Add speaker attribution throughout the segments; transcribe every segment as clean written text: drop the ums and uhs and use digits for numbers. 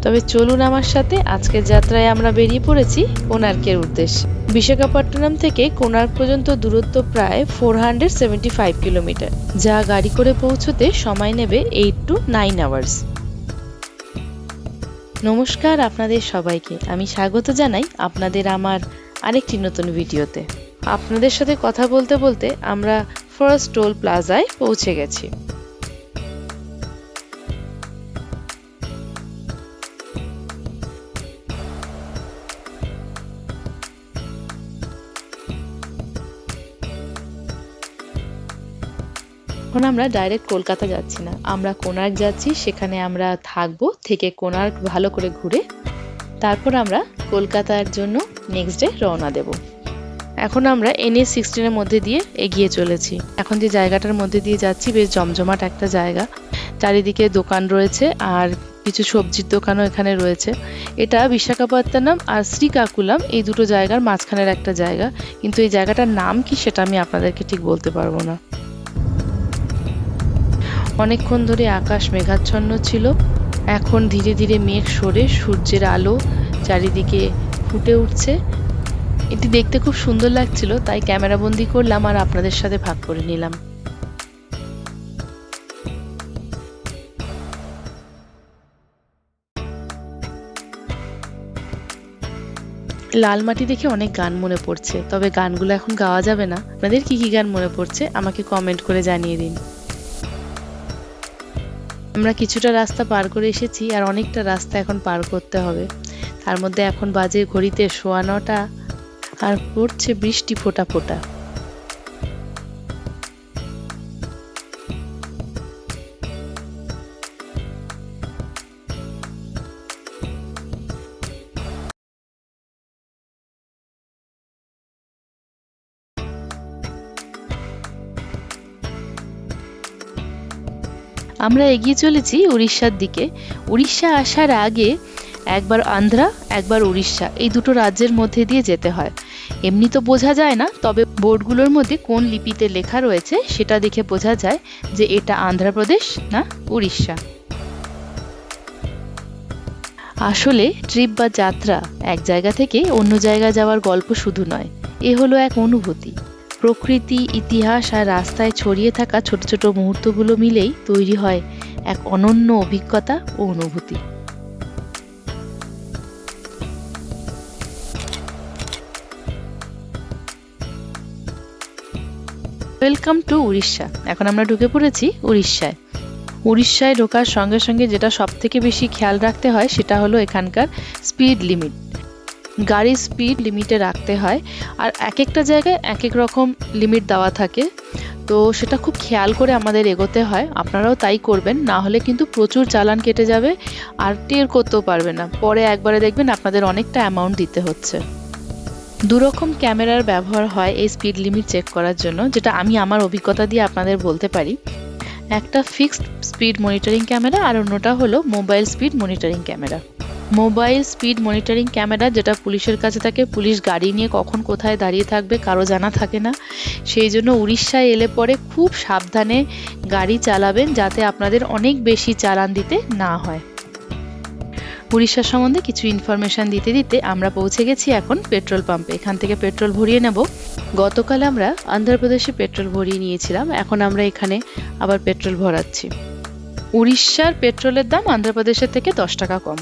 Speaker 1: তবে চলুন আমার সাথে, আজকের যাত্রায় আমরা বেরিয়ে পড়েছি কোণার্কের উদ্দেশ্যে। বিশাখাপট্টনম থেকে কোণার্ক পর্যন্ত দূরত্ব প্রায় 475 কিলোমিটার, যা গাড়ি করে পৌঁছতে সময় নেবে 8 to 9 আওয়ার্স। নমস্কার আপনাদের সবাইকে, আমি স্বাগত জানাই আপনাদের আমার আরেকটি নতুন ভিডিওতে। আপনাদের সাথে কথা বলতে বলতে আমরা ফার্স্ট টোল প্লাজায় পৌঁছে গেছি। এখন আমরা ডাইরেক্ট কলকাতা যাচ্ছি না, আমরা কোণার্ক যাচ্ছি। সেখানে আমরা থাকবো, থেকে কোণার্ক ভালো করে ঘুরে তারপর আমরা কলকাতার জন্য নেক্সট ডে রওনা দেব। এখন আমরা NH-16 মধ্যে দিয়ে এগিয়ে চলেছি। এখন যে জায়গাটার মধ্যে দিয়ে যাচ্ছি বেশ জমজমাট একটা জায়গা, চারিদিকে দোকান রয়েছে আর কিছু সবজির দোকানও এখানে রয়েছে। এটা বিশাখাপত্তনম আর শ্রীকাকুলাম এই দুটো জায়গার মাঝখানের একটা জায়গা, কিন্তু এই জায়গাটার নাম কি সেটা আমি আপনাদেরকে ঠিক বলতে পারবো না। অনেকক্ষণ ধরে আকাশ মেঘাচ্ছন্ন ছিল, এখন ধীরে ধীরে মেঘ সরে সূর্যের আলো চারিদিকে ফুটে উঠছে। এটি দেখতে খুব সুন্দর লাগছিল, তাই ক্যামেরা বন্দি করলাম আর আপনাদের সাথে ভাগ করে নিলাম। লাল মাটি দেখে অনেক গান মনে পড়ছে, তবে গানগুলো এখন গাওয়া যাবে না। আপনাদের কি কি গান মনে পড়ছে আমাকে কমেন্ট করে জানিয়ে দিন। আমরা কিছুটা রাস্তা পার করে এসেছি আর অনেকটা রাস্তা এখন পার করতে হবে। তার মধ্যে এখন বাজে ঘড়িতে 9:15 আর পড়ছে বৃষ্টি ফোঁটা ফোঁটা। আমরা এগিয়ে চলেছি উড়িষ্যার দিকে। উড়িষ্যা আসার আগে একবার আন্ধ্রা একবার উড়িষ্যা এই দুটো রাজ্যের মধ্যে দিয়ে যেতে হয়। এমনি তো বোঝা যায় না, তবে বোর্ডগুলোর মধ্যে কোন লিপিতে লেখা রয়েছে সেটা দেখে বোঝা যায় যে এটা অন্ধ্রপ্রদেশ না উড়িষ্যা। আসলে ট্রিপ বা যাত্রা এক জায়গা থেকে অন্য জায়গা যাওয়ার গল্প শুধু নয়, এ হলো এক অনুভূতি। প্রকৃতি, ইতিহাস আর রাস্তায় ছড়িয়ে থাকা ছোট ছোট মুহূর্তগুলো মিলেই তৈরি হয় এক অনন্য অভিজ্ঞতা ও অনুভূতি। Welcome to Orissa. এখন আমরা ঢুকে পড়েছি উড়িষ্যায়। উড়িষ্যায় ঢোকার সঙ্গে সঙ্গে যেটা সব থেকে বেশি খেয়াল রাখতে হয় সেটা হলো এখানকার স্পিড লিমিট। গাড়ির স্পিড লিমিটে রাখতে হয়, আর এক একটা জায়গায় এক এক রকম লিমিট দেওয়া থাকে, তো সেটা খুব খেয়াল করে আমাদের এগোতে হয়। আপনারাও তাই করবেন, না হলে কিন্তু প্রচুর চালান কেটে যাবে আর টের করতেও পারবে না। পরে একবারে দেখবেন আপনাদের অনেকটা অ্যামাউন্ট দিতে হচ্ছে। দুরকম ক্যামেরার ব্যবহার হয় এই স্পিড লিমিট চেক করার জন্য, যেটা আমি আমার অভিজ্ঞতা দিয়ে আপনাদের বলতে পারি। একটা ফিক্সড স্পিড মনিটরিং ক্যামেরা আর অন্যটা হলো mobile speed monitoring camera. Mobile speed monitoring camera যেটা পুলিশের কাছে থাকে, পুলিশ গাড়ি নিয়ে কখন কোথায় দাঁড়িয়ে থাকবে কারো জানা থাকে না, সেই জন্য উড়িষ্যায় এলে পরে খুব সাবধানে গাড়ি চালাবেন যাতে আপনাদের অনেক বেশি চালান দিতে না হয়। উড়িষ্যা সম্বন্ধে কিছু ইনফরমেশন দিতে দিতে আমরা পৌঁছে গেছি এখন পেট্রোল পাম্পে। এখান থেকে পেট্রোল ভরিয়ে নেব। গতকাল আমরা অন্ধ্রপ্রদেশে পেট্রোল ভরিয়ে নিয়েছিলাম, এখন আমরা এখানে আবার পেট্রোল ভরাচ্ছি। উড়িষ্যার পেট্রোলের দাম অন্ধ্রপ্রদেশের থেকে 10 টাকা কম।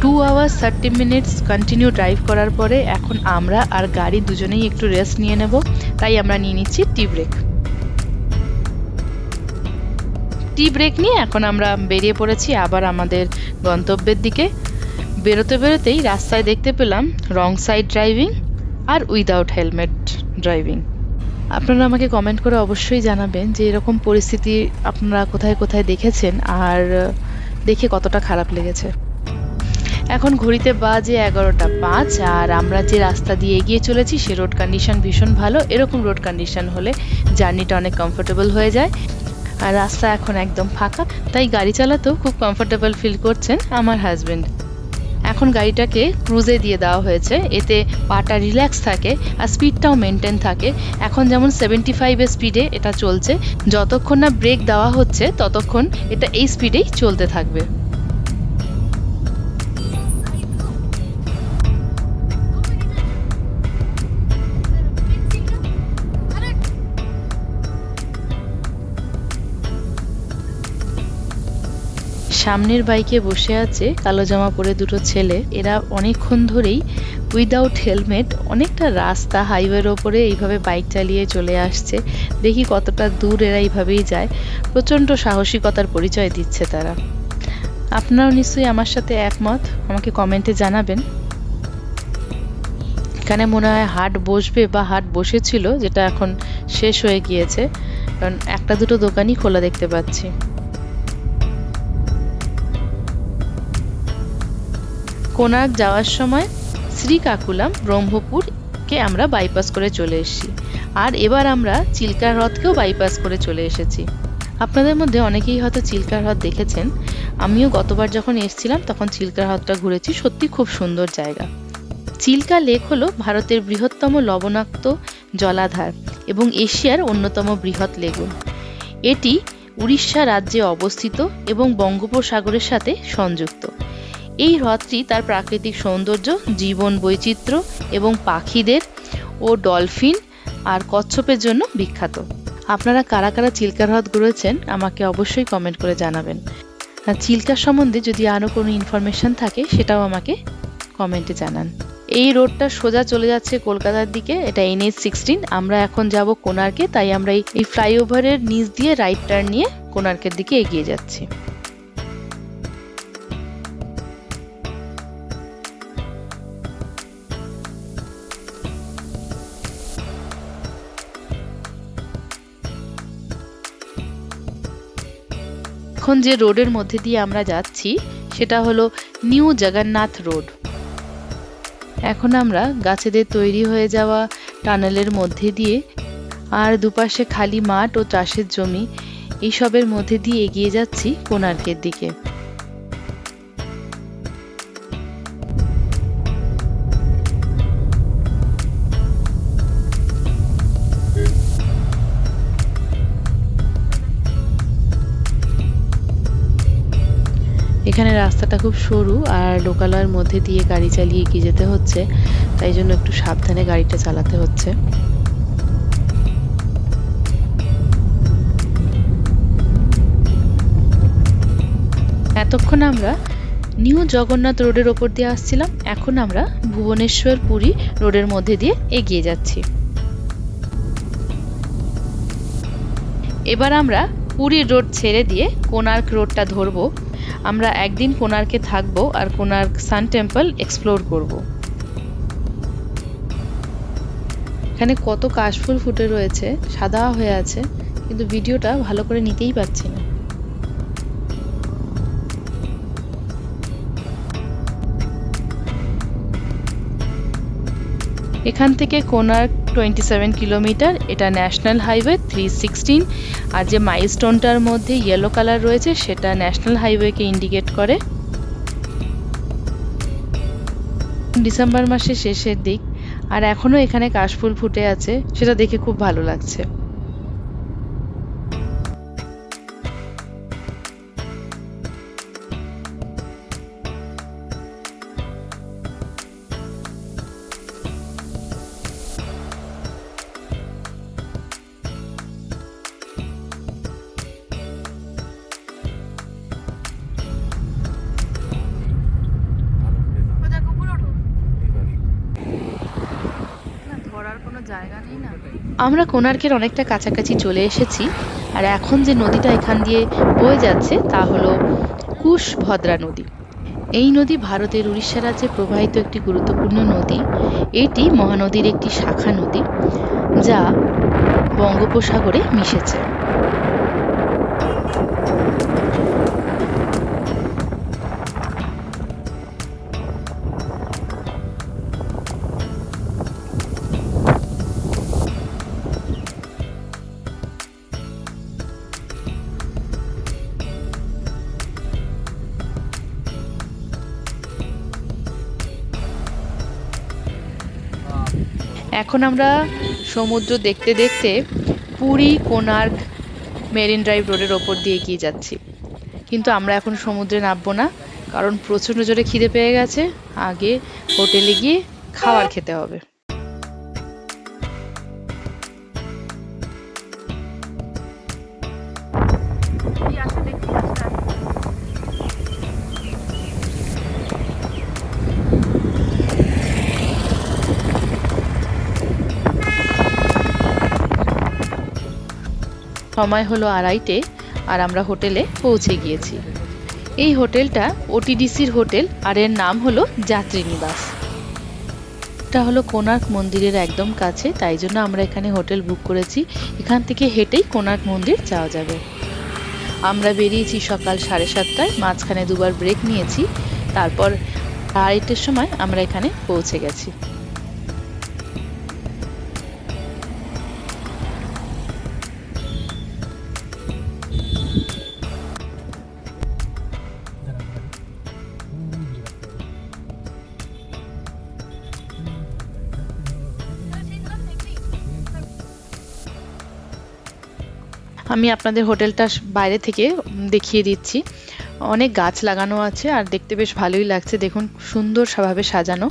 Speaker 1: Two hours 30 minutes continue drive করার পরে এখন আমরা আর গাড়ি দুজনেই একটু রেস্ট নিয়ে নেব, তাই আমরা নিয়ে নিচ্ছি টি ব্রেক। টি ব্রেক নিয়ে এখন আমরা বেরিয়ে পড়েছি আবার আমাদের গন্তব্যের দিকে। বেরোতে বেরোতেই রাস্তায় দেখতে পেলাম রং সাইড ড্রাইভিং আর উইদাউট হেলমেট ড্রাইভিং। আপনারা আমাকে কমেন্ট করে অবশ্যই জানাবেন যে এরকম পরিস্থিতি আপনারা কোথায় কোথায় দেখেছেন আর দেখে কতটা খারাপ লেগেছে। এখন ঘড়িতে বাজে 11:05 আর আমরা যে রাস্তা দিয়ে এগিয়ে চলেছি সে রোড কন্ডিশন ভীষণ ভালো। এরকম রোড কন্ডিশন হলে জার্নিটা অনেক কমফোর্টেবল হয়ে যায়। আর রাস্তা এখন একদম ফাঁকা, তাই গাড়ি চালাতেও খুব কমফোর্টেবল ফিল করছেন আমার হাজবেন্ড। এখন গাড়িটাকে ক্রুজে দিয়ে দেওয়া হয়েছে, এতে পাটা রিল্যাক্স থাকে আর স্পিডটাও মেনটেন থাকে। এখন যেমন 75-এর স্পিডে এটা চলছে, যতক্ষণ না ব্রেক দেওয়া হচ্ছে ততক্ষণ এটা এই স্পিডেই চলতে থাকবে। সামনের বাইকে বসে আছে কালো জামা পরে দুটো ছেলে। এরা অনেকক্ষণ ধরেই উইদাউট হেলমেট অনেকটা রাস্তা হাইওয়ের ওপরে এইভাবে বাইক চালিয়ে চলে আসছে। দেখি কতটা দূর এরা এইভাবেই যায়। প্রচণ্ড সাহসিকতার পরিচয় দিচ্ছে তারা। আপনারাও নিশ্চয়ই আমার সাথে একমত, আমাকে কমেন্টে জানাবেন। এখানে মনে হয় হাট বসবে বা হাট বসেছিল, যেটা এখন শেষ হয়ে গিয়েছে, কারণ একটা দুটো দোকানই খোলা দেখতে পাচ্ছি। কোনার্ক যাওয়ার সময় শ্রীকাকুলাম ব্রহ্মপুরকে আমরা বাইপাস করে চলে এসেছি, আর এবার আমরা চিল্কা হ্রদকেও বাইপাস করে চলে এসেছি। আপনাদের মধ্যে অনেকেই হয়তো চিল্কা হ্রদ দেখেছেন। আমিও গতবার যখন এসেছিলাম তখন চিল্কা হ্রদটা ঘুরেছি, সত্যি খুব সুন্দর জায়গা। চিল্কা লেক হলো ভারতের বৃহত্তম লবণাক্ত জলাধার এবং এশিয়ার অন্যতম বৃহৎ লেগুন। এটি উড়িষ্যা রাজ্যে অবস্থিত এবং বঙ্গোপসাগরের সাথে সংযুক্ত। এই হ্রদটি তার প্রাকৃতিক সৌন্দর্য, জীবন বৈচিত্র্য এবং পাখিদের ও ডলফিন আর কচ্ছপের জন্য বিখ্যাত। আপনারা কারা কারা চিল্কা হ্রদ ঘুরেছেন আমাকে অবশ্যই কমেন্ট করে জানাবেন। আর চিল্কা সম্বন্ধে যদি আরও কোনো ইনফরমেশন থাকে সেটাও আমাকে কমেন্টে জানান। এই রোডটা সোজা চলে যাচ্ছে কলকাতার দিকে, এটা NH-16। আমরা এখন যাব কোনার্কে, তাই আমরা এই ফ্লাইওভারের নিচ দিয়ে রাইট টার্ন নিয়ে কোনার্কের দিকে এগিয়ে যাচ্ছি। এখন যে রোডের মধ্যে দিয়ে আমরা যাচ্ছি সেটা হলো নিউ জগন্নাথ রোড। এখন আমরা গাছেদের তৈরি হয়ে যাওয়া টানেলের মধ্যে দিয়ে আর দুপাশে খালি মাঠ ও চাষের জমি এইসবের মধ্যে দিয়ে এগিয়ে যাচ্ছি কোনার্কের দিকে। এখানে রাস্তাটা খুব সরু আর লোকালয়ের মধ্যে দিয়ে গাড়ি চালিয়ে এগিয়ে যেতে হচ্ছে, তাই জন্য একটু সাবধানে গাড়িটা চালাতে হচ্ছে। এতক্ষণ আমরা নিউ জগন্নাথ রোডের ওপর দিয়ে আসছিলাম, এখন আমরা ভুবনেশ্বর পুরী রোডের মধ্যে দিয়ে এগিয়ে যাচ্ছি। এবার আমরা পুরী রোড ছেড়ে দিয়ে কোনার্ক রোডটা ধরবো। আমরা একদিন কোনার্কে থাকবো আর কোনার্ক সান টেম্পল এক্সপ্লোর করব। এখানে কত কাশফুল ফুটে রয়েছে, সাদা হয়ে আছে, কিন্তু ভিডিওটা ভালো করে নিতেই পারছি না। এখান থেকে কোনার্ক 27 কিলোমিটার। এটা ন্যাশনাল হাইওয়ে 316, আর যে মাইলস্টোনটার মধ্যে ইয়েলো কালার রয়েছে সেটা ন্যাশনাল হাইওয়েকে ইন্ডিকেট করে। ডিসেম্বর মাসের শেষের দিক, আর এখনো এখানে কাশফুল ফুটে আছে, সেটা দেখে খুব ভালো লাগছে। আমরা কোনার্কের অনেকটা কাছাকাছি চলে এসেছি, আর এখন যে নদীটা এখান দিয়ে বয়ে যাচ্ছে তা হলো কুশভদ্রা নদী। এই নদী ভারতের উড়িষ্যা রাজ্যে প্রবাহিত একটি গুরুত্বপূর্ণ নদী। এটি মহানদীর একটি শাখা নদী যা বঙ্গোপসাগরে মিশেছে। এখন আমরা সমুদ্র দেখতে দেখতে পুরী কোণার্ক মেরিন ড্রাইভ রোডের ওপর দিয়ে এগিয়ে যাচ্ছি। কিন্তু আমরা এখন সমুদ্রে নামবো না, কারণ প্রচণ্ড জোরে খিদে পেয়ে গেছে। আগে হোটেলে গিয়ে খাবার খেতে হবে। সময় হলো 2:30 আর আমরা হোটেলে পৌঁছে গিয়েছি। এই হোটেলটা ওটিডিসির হোটেল আর এর নাম হলো যাত্রী নিবাস। এটা হলো কোণার্ক মন্দিরের একদম কাছে, তাই জন্য আমরা এখানে হোটেল বুক করেছি। এখান থেকে হেঁটেই কোণার্ক মন্দির যাওয়া যাবে। আমরা বেরিয়েছি সকাল 7:30টায়, মাঝখানে দুবার ব্রেক নিয়েছি। তারপর 2:30টার সময় আমরা এখানে পৌঁছে গেছি। আমি আপনাদের হোটেলটা বাইরে থেকে দেখিয়ে দিচ্ছি। অনেক গাছ লাগানো আছে আর দেখতে বেশ ভালোই লাগছে। দেখুন সুন্দর ভাবে সাজানো।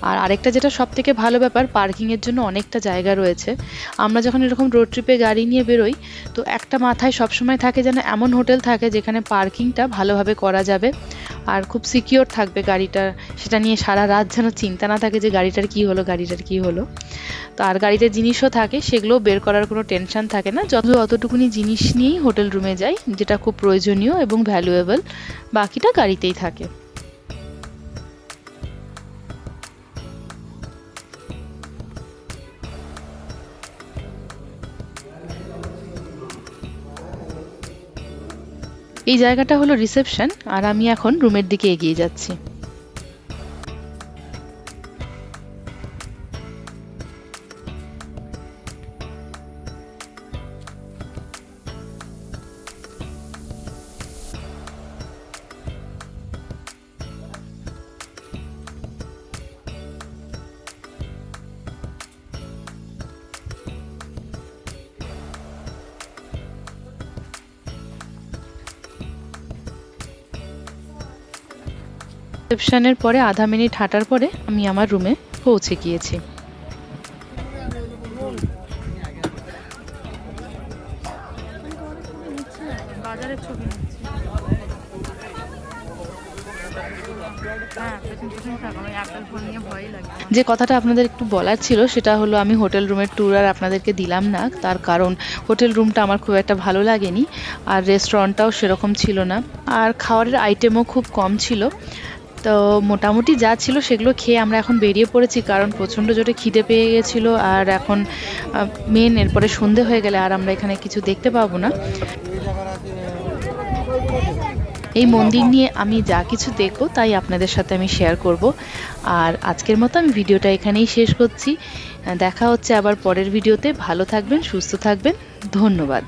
Speaker 1: আর আরেকটা যেটা সব থেকে ভালো ব্যাপার, পার্কিংয়ের জন্য অনেকটা জায়গা রয়েছে। আমরা যখন এরকম রোড ট্রিপে গাড়ি নিয়ে বেরোই, তো একটা মাথায় সবসময় থাকে যেন এমন হোটেল থাকে যেখানে পার্কিংটা ভালোভাবে করা যাবে আর খুব সিকিওর থাকবে গাড়িটা। সেটা নিয়ে সারা রাত যেন চিন্তা না থাকে যে গাড়িটার কি হলো। তো আর গাড়িতে জিনিসও থাকে, সেগুলোও বের করার কোনো টেনশন থাকে না। অতটুকুনি জিনিস নিয়েই হোটেল রুমে যাই, যেটা খুব প্রয়োজনীয় এবং ভ্যালুয়েবল। বাকিটা গাড়িতেই থাকে। এই জায়গাটা হলো রিসেপশন আর আমি এখন রুমের দিকে এগিয়ে যাচ্ছি। রিসেপশনের পরে আধা মিনিট হাঁটার পরে আমি আমার রুমে পৌঁছে গিয়েছি। যে কথাটা আপনাদের একটু বলার ছিল সেটা হলো, আমি হোটেল রুমের ট্যুর আর আপনাদেরকে দিলাম না, তার কারণ হোটেল রুমটা আমার খুব একটা ভালো লাগেনি আর রেস্টুরেন্টটাও সেরকম ছিল না আর খাবারের আইটেমও খুব কম ছিল। তো মোটামুটি যা ছিল সেগুলো খেয়ে আমরা এখন বেরিয়ে পড়েছি, কারণ প্রচণ্ড জোরে খিদে পেয়ে গেছিলো। আর এখন এরপরে সন্ধে হয়ে গেলে আর আমরা এখানে কিছু দেখতে পাবো না। এই মন্দির নিয়ে আমি যা কিছু দেখব তাই আপনাদের সাথে আমি শেয়ার করব। আর আজকের মতো আমি ভিডিওটা এখানেই শেষ করছি। দেখা হচ্ছে আবার পরের ভিডিওতে। ভালো থাকবেন, সুস্থ থাকবেন। ধন্যবাদ।